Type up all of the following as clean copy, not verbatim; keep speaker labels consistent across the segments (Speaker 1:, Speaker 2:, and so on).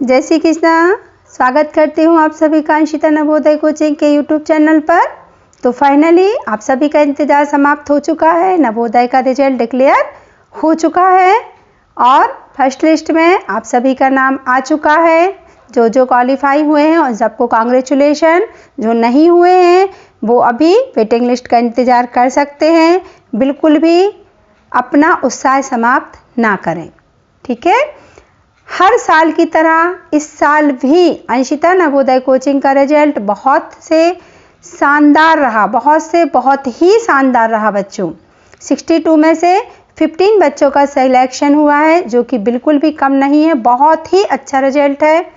Speaker 1: जय श्री कृष्णा। स्वागत करती हूँ आप सभी का अंशिता नवोदय कोचिंग के यूट्यूब चैनल पर। तो फाइनली आप सभी का इंतज़ार समाप्त हो चुका है। नवोदय का रिजल्ट डिक्लेयर हो चुका है और फर्स्ट लिस्ट में आप सभी का नाम आ चुका है। जो जो क्वालिफाई हुए हैं और सबको कांग्रेचुलेशन। जो नहीं हुए हैं वो अभी वेटिंग लिस्ट का इंतज़ार कर सकते हैं। बिल्कुल भी अपना उत्साह समाप्त ना करें, ठीक है। हर साल की तरह इस साल भी अंशिता नवोदय कोचिंग का रिजल्ट बहुत शानदार रहा, बहुत ही शानदार रहा बच्चों। 62 में से 15 बच्चों का सिलेक्शन हुआ है, जो कि बिल्कुल भी कम नहीं है, बहुत ही अच्छा रिजल्ट है।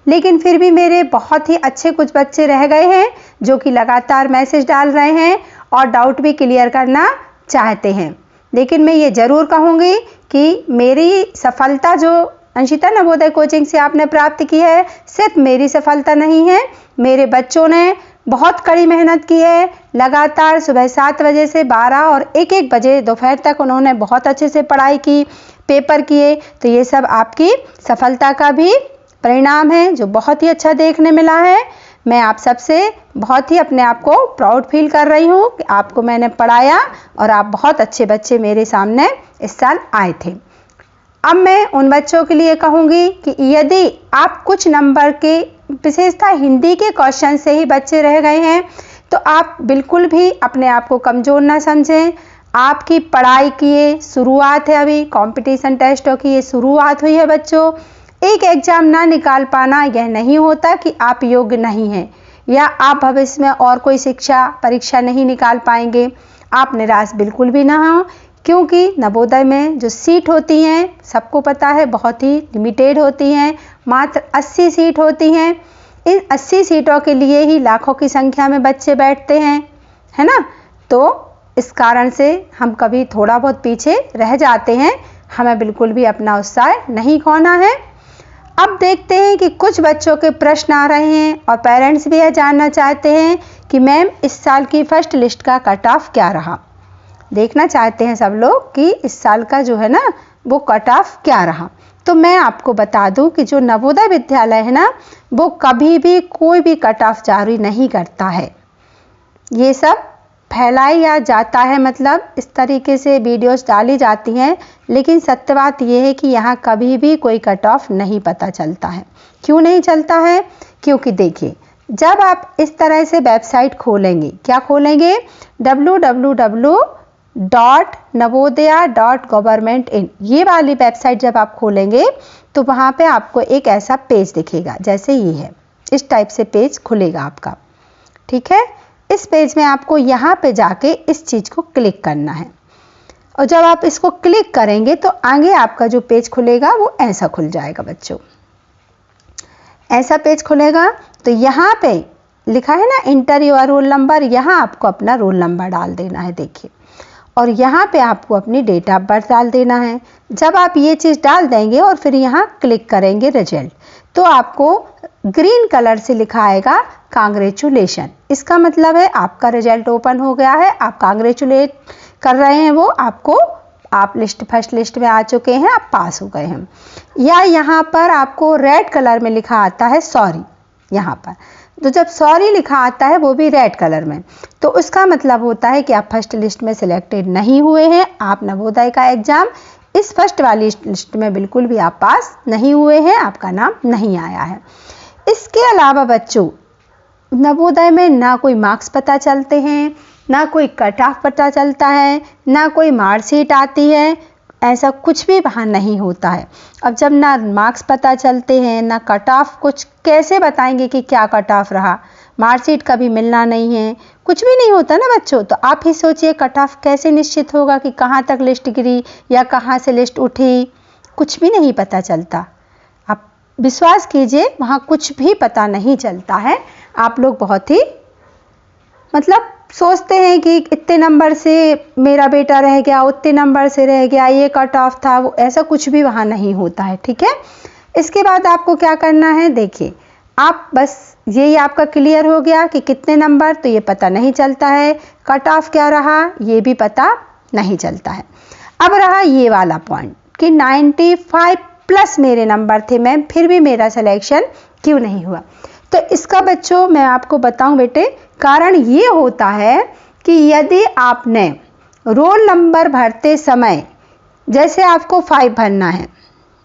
Speaker 1: लेकिन फिर भी मेरे बहुत ही अच्छे कुछ बच्चे रह गए हैं जो कि लगातार मैसेज डाल रहे हैं और डाउट भी क्लियर करना चाहते हैं। लेकिन मैं ये ज़रूर कहूँगी कि मेरी सफलता जो अंशिता नवोदय कोचिंग से आपने प्राप्त की है, सिर्फ मेरी सफलता नहीं है, मेरे बच्चों ने बहुत कड़ी मेहनत की है। लगातार सुबह 7 बजे से 12 और 1-1 बजे दोपहर तक उन्होंने बहुत अच्छे से पढ़ाई की, पेपर किए। तो ये सब आपकी सफलता का भी परिणाम है, जो बहुत ही अच्छा देखने मिला है। मैं आप सबसे बहुत ही अपने आप को प्राउड फील कर रही हूँ कि आपको मैंने पढ़ाया और आप बहुत अच्छे बच्चे मेरे सामने इस साल आए थे। अब मैं उन बच्चों के लिए कहूँगी कि यदि आप कुछ नंबर के विशेषतः हिंदी के क्वेश्चन से ही बच्चे रह गए हैं तो आप बिल्कुल भी अपने आप को कमज़ोर ना समझें। आपकी पढ़ाई की ये शुरुआत है, अभी कंपटीशन टेस्टों की ये शुरुआत हुई है बच्चों। एक एग्ज़ाम ना निकाल पाना यह नहीं होता कि आप योग्य नहीं हैं या आप भविष्य में और कोई शिक्षा परीक्षा नहीं निकाल पाएंगे। आप निराश बिल्कुल भी ना हो, क्योंकि नवोदय में जो सीट होती हैं सबको पता है बहुत ही लिमिटेड होती हैं, मात्र 80 सीट होती हैं। इन 80 सीटों के लिए ही लाखों की संख्या में बच्चे बैठते हैं, है ना। तो इस कारण से हम कभी थोड़ा बहुत पीछे रह जाते हैं, हमें बिल्कुल भी अपना उत्साह नहीं खोना है। अब देखते हैं कि कुछ बच्चों के प्रश्न आ रहे हैं और पेरेंट्स भी यह जानना चाहते हैं कि मैम इस साल की फर्स्ट लिस्ट का कट ऑफ क्या रहा। देखना चाहते हैं सब लोग कि इस साल का जो है ना वो कट ऑफ क्या रहा। तो मैं आपको बता दूं कि जो नवोदय विद्यालय है ना वो कभी भी कोई भी कट ऑफ जारी नहीं करता है। ये सब फैलाया जाता है, मतलब इस तरीके से वीडियोस डाली जाती हैं, लेकिन सत्य बात यह है कि यहाँ कभी भी कोई कट ऑफ नहीं पता चलता है। क्यों नहीं चलता है? क्योंकि देखिए, जब आप इस तरह से वेबसाइट खोलेंगे, क्या खोलेंगे, www.navodaya.government.in, ये वाली वेबसाइट जब आप खोलेंगे तो वहाँ पे आपको एक ऐसा पेज दिखेगा, जैसे ये है, इस टाइप से पेज खुलेगा आपका, ठीक है। इस पेज में आपको यहाँ पे जाके इस चीज़ को क्लिक करना है और जब आप इसको क्लिक करेंगे तो आगे आपका जो पेज खुलेगा वो ऐसा खुल जाएगा बच्चों। ऐसा पेज खुलेगा तो यहाँ पे लिखा है ना इंटर योर रोल नंबर, यहाँ आपको अपना रोल नंबर डाल देना है, देखिए, और यहाँ पे आपको अपनी डेट ऑफ बर्थ डाल देना है। जब आप ये चीज़ डाल देंगे और फिर यहाँ क्लिक करेंगे रिजल्ट, तो आपको ग्रीन कलर से लिखा आएगा कांग्रेचुलेशन। इसका मतलब है आपका रिजल्ट ओपन हो गया है, आप कांग्रेचुलेट कर रहे हैं वो आपको, आप फर्स्ट लिस्ट में आ चुके हैं, आप पास हो गए हैं। या यहाँ पर आपको रेड कलर में लिखा आता है सॉरी, यहाँ पर तो जब सॉरी लिखा आता है वो भी रेड कलर में, तो उसका मतलब होता है कि आप फर्स्ट लिस्ट में सिलेक्टेड नहीं हुए हैं। आप नवोदय का एग्ज़ाम इस फर्स्ट वाली लिस्ट में बिल्कुल भी आप पास नहीं हुए हैं, आपका नाम नहीं आया है। इसके अलावा बच्चों, नवोदय में ना कोई मार्क्स पता चलते हैं, ना कोई कट ऑफ पता चलता है, ना कोई मार्कशीट आती है, ऐसा कुछ भी वहाँ नहीं होता है। अब जब ना मार्क्स पता चलते हैं ना कट ऑफ, कुछ कैसे बताएंगे कि क्या कट ऑफ रहा, मार्कशीट कभी मिलना नहीं है, कुछ भी नहीं होता ना बच्चों। तो आप ही सोचिए कट ऑफ कैसे निश्चित होगा कि कहाँ तक लिस्ट गिरी या कहाँ से लिस्ट उठी, कुछ भी नहीं पता चलता। आप विश्वास कीजिए वहाँ कुछ भी पता नहीं चलता है। आप लोग बहुत ही मतलब सोचते हैं कि इतने नंबर से मेरा बेटा रह गया, उतने नंबर से रह गया, ये कट ऑफ था, वो ऐसा कुछ भी वहाँ नहीं होता है, ठीक है। इसके बाद आपको क्या करना है, देखिए, आप बस यही आपका क्लियर हो गया कि कितने नंबर, तो ये पता नहीं चलता है, कट ऑफ क्या रहा ये भी पता नहीं चलता है। अब रहा ये वाला पॉइंट कि 95 प्लस मेरे नंबर थे मैम, फिर भी मेरा सिलेक्शन क्यों नहीं हुआ? तो इसका बच्चों मैं आपको बताऊं बेटे, कारण ये होता है कि यदि आपने रोल नंबर भरते समय, जैसे आपको 5 भरना है,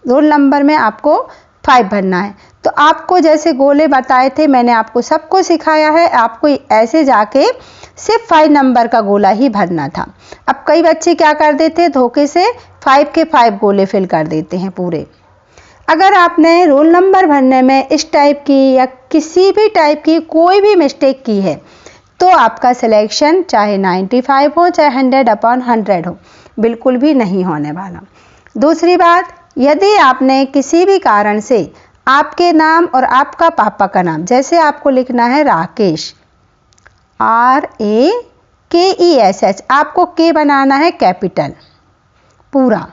Speaker 1: रोल नंबर में आपको 5 भरना है, तो आपको जैसे गोले बताए थे, मैंने आपको सबको सिखाया है, आपको ऐसे जाके सिर्फ 5 नंबर का गोला ही भरना था। अब कई बच्चे क्या कर देते हैं, धोखे से 5 के 5 गोले फिल कर देते हैं पूरे। अगर आपने रोल नंबर भरने में इस टाइप की या किसी भी टाइप की कोई भी मिस्टेक की है, तो आपका सिलेक्शन चाहे 95 हो चाहे 100/100 हो, बिल्कुल भी नहीं होने वाला। दूसरी बात, यदि आपने किसी भी कारण से आपके नाम और आपका पापा का नाम, जैसे आपको लिखना है राकेश, RAKESH, आपको के बनाना है कैपिटल पूरा,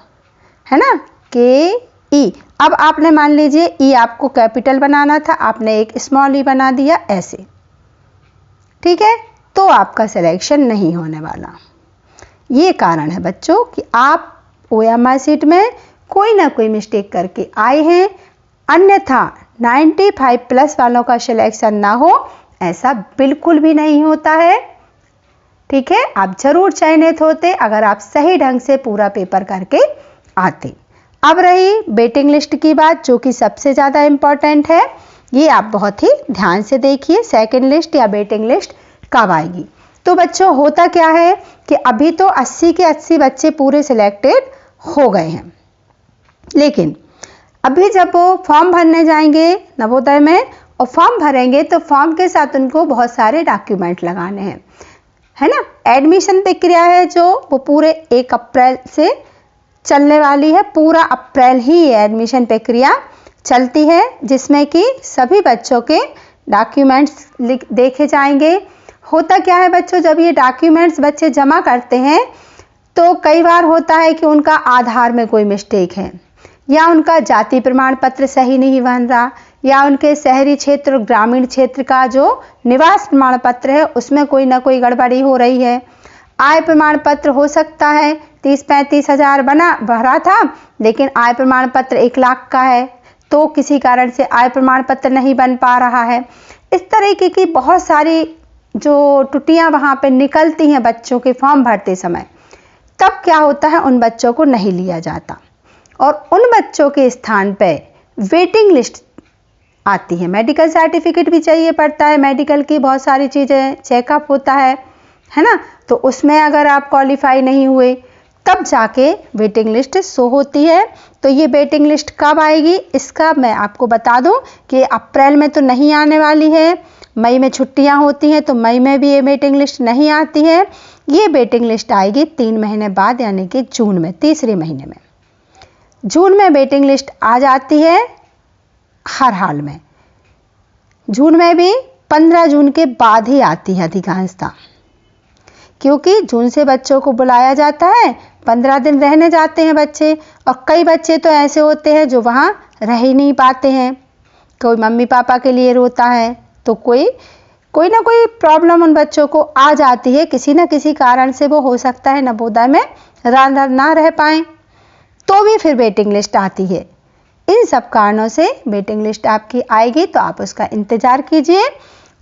Speaker 1: है ना, KE। अब आपने मान लीजिए ई आपको कैपिटल बनाना था, आपने एक स्मॉल ई बना दिया ऐसे, ठीक है, तो आपका सिलेक्शन नहीं होने वाला। ये कारण है बच्चों कि आप OMR शीट में कोई ना कोई मिस्टेक करके आए हैं, अन्यथा 95 प्लस वालों का सिलेक्शन ना हो, ऐसा बिल्कुल भी नहीं होता है। ठीक है, आप जरूर चयनित होते अगर आप सही ढंग से पूरा पेपर करके आते। अब रही वेटिंग लिस्ट की बात, जो कि सबसे ज़्यादा इम्पॉर्टेंट है, ये आप बहुत ही ध्यान से देखिए, सेकंड लिस्ट या वेटिंग लिस्ट कब आएगी। तो बच्चों होता क्या है कि अभी तो 80 के 80 बच्चे पूरे सिलेक्टेड हो गए हैं, लेकिन अभी जब वो फॉर्म भरने जाएंगे नवोदय में और फॉर्म भरेंगे, तो फॉर्म के साथ उनको बहुत सारे डॉक्यूमेंट लगाने हैं, है ना। एडमिशन प्रक्रिया है जो वो पूरे 1 अप्रैल से चलने वाली है, पूरा अप्रैल ही ये एडमिशन प्रक्रिया चलती है, जिसमें कि सभी बच्चों के डॉक्यूमेंट्स देखे जाएंगे। होता क्या है बच्चों, जब ये डॉक्यूमेंट्स बच्चे जमा करते हैं तो कई बार होता है कि उनका आधार में कोई मिस्टेक है, या उनका जाति प्रमाण पत्र सही नहीं बन रहा, या उनके शहरी क्षेत्र और ग्रामीण क्षेत्र का जो निवास प्रमाण पत्र है उसमें कोई ना कोई गड़बड़ी हो रही है। आय प्रमाण पत्र हो सकता है 30-35 हज़ार भरा था, लेकिन आय प्रमाण पत्र 1 लाख का है, तो किसी कारण से आय प्रमाण पत्र नहीं बन पा रहा है। इस तरीके की बहुत सारी जो त्रुटियां वहां पे निकलती हैं बच्चों के फॉर्म भरते समय, तब क्या होता है, उन बच्चों को नहीं लिया जाता और उन बच्चों के स्थान पे वेटिंग लिस्ट आती है। मेडिकल सर्टिफिकेट भी चाहिए पड़ता है, मेडिकल की बहुत सारी चीज़ें, चेकअप होता है ना, तो उसमें अगर आप क्वालिफाई नहीं हुए तब जाके वेटिंग लिस्ट शो होती है। तो ये वेटिंग लिस्ट कब आएगी, इसका मैं आपको बता दूं कि अप्रैल में तो नहीं आने वाली है, मई में छुट्टियां होती हैं तो मई में भी ये वेटिंग लिस्ट नहीं आती है। ये वेटिंग लिस्ट आएगी 3 महीने बाद, यानी कि जून में, तीसरे महीने में जून में वेटिंग लिस्ट आ जाती है। हर हाल में जून में भी 15 जून के बाद ही आती है अधिकांशतः, क्योंकि जून से बच्चों को बुलाया जाता है, 15 दिन रहने जाते हैं बच्चे, और कई बच्चे तो ऐसे होते हैं जो वहाँ रह ही नहीं पाते हैं। कोई मम्मी पापा के लिए रोता है, तो कोई ना कोई प्रॉब्लम उन बच्चों को आ जाती है, किसी न किसी कारण से वो हो सकता है नवोदय में ना रह पाए, तो भी फिर वेटिंग लिस्ट आती है। इन सब कारणों से वेटिंग लिस्ट आपकी आएगी, तो आप उसका इंतज़ार कीजिए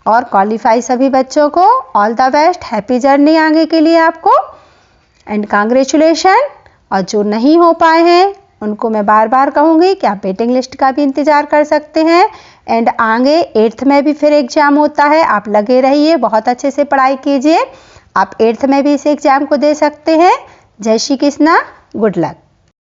Speaker 1: और क्वालिफाई सभी बच्चों को all the best, happy journey आगे के लिए आपको, एंड कांग्रेचुलेशन। और जो नहीं हो पाए हैं उनको मैं बार बार कहूँगी कि आप वेटिंग लिस्ट का भी इंतज़ार कर सकते हैं, एंड आगे 8th में भी फिर एग्ज़ाम होता है, आप लगे रहिए, बहुत अच्छे से पढ़ाई कीजिए, आप 8th में भी इस एग्ज़ाम को दे सकते हैं। जय श्री कृष्णा, गुड लक।